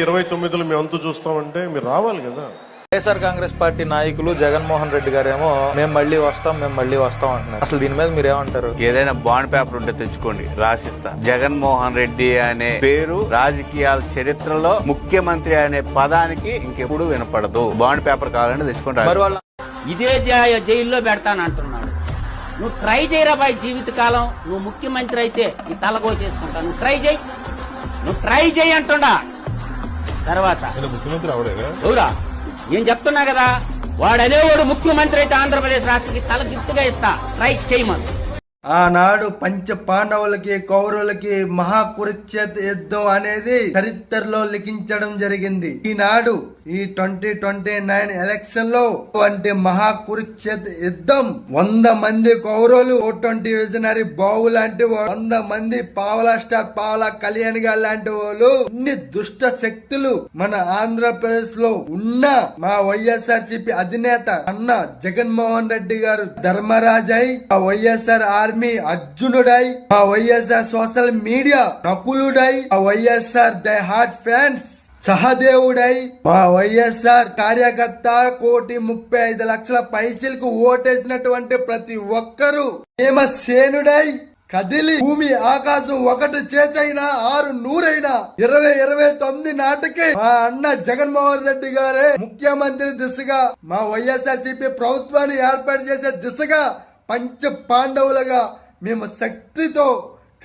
29లో మేము అంతా చూస్తామంటే మీరు రావాలి కదా. వైఎస్ఆర్ కాంగ్రెస్ పార్టీ నాయకులు జగన్మోహన్ రెడ్డి గారేమో మేము మళ్ళీ వస్తాం అంటున్నారు. అసలు దీని మీద మీరు ఏమంటారు? ఏదైనా బాండ్ పేపర్ ఉంటే తెచ్చుకోండి, రాసిస్తా. జగన్మోహన్ రెడ్డి అనే పేరు రాజకీయాల చరిత్రలో ముఖ్యమంత్రి అనే పదానికి ఇంకెప్పుడు వినపడదు. బాండ్ పేపర్ కావాలంటే తెచ్చుకోండి. ఇదే జైల్లో పెడతానంటున్నాడు. నువ్వు ట్రై చేయరా బాయ్, జీవితకాలం నువ్వు ముఖ్యమంత్రి అయితే ఈ తలగోసేసుకుంటా. నువ్వు ట్రై చేయి అంటుండా. తర్వాత ముఖ్యమంత్రి ఎవరా నేను చెప్తున్నా కదా, వాడనేవాడు ముఖ్యమంత్రి అయితే ఆంధ్రప్రదేశ్ రాష్ట్రానికి తల గిఫ్ట్గా ఇస్తా. ట్రై చేయమని. ఆనాడు పంచ పాండవులకి కౌరవులకి మహాకురుక్షేత్ర యుద్ధం అనేది చరిత్రలో లిఖించడం జరిగింది. ఈనాడు ఈ 2029 ఎలక్షన్ లో అంటే మహాకురుక్షేత్ర యుద్ధం 100 మంది కౌరవులు, 20 విజనరీ బావు లాంటి 100 మంది పావలా స్టార్ పావలా కళ్యాణ్ గారు లాంటి వాళ్ళు, ఇన్ని దుష్ట శక్తులు మన ఆంధ్రప్రదేశ్ లో ఉన్న మా వైఎస్ఆర్సీపీ అధినేత అన్న జగన్మోహన్ రెడ్డి గారు ధర్మరాజై, మా వైఎస్ఆర్ ఆర్మీ అర్జునుడై, మా వైఎస్ఆర్ సోషల్ మీడియా నకులుడై, మా వైఎస్ఆర్ డై హార్ట్ ఫ్యాన్స్ సహదేవుడై, మా వైఎస్ఆర్ కార్యకర్త 1,35,00,000 పైసలకు ఓటేసినటువంటి ప్రతి ఒక్కరూ భీమసేనుడై కదిలి భూమి ఆకాశం ఒకటి చేసైనా 600 2029 నాటికి మా అన్న జగన్మోహన్ రెడ్డి గారే ముఖ్యమంత్రి దిశగా మా వైఎస్ఆర్సీపీ ప్రభుత్వాన్ని ఏర్పాటు చేసే దిశగా పంచ పాండవులుగా మేము శక్తితో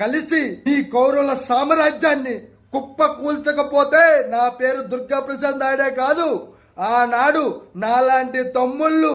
కలిసి ఈ కౌరవుల సామ్రాజ్యాన్ని కుప్ప కూల్చకపోతే నా పేరు దుర్గా ప్రసాద్ నాయుడే కాదు, ఆనాడు నాలాంటి తమ్ముళ్ళు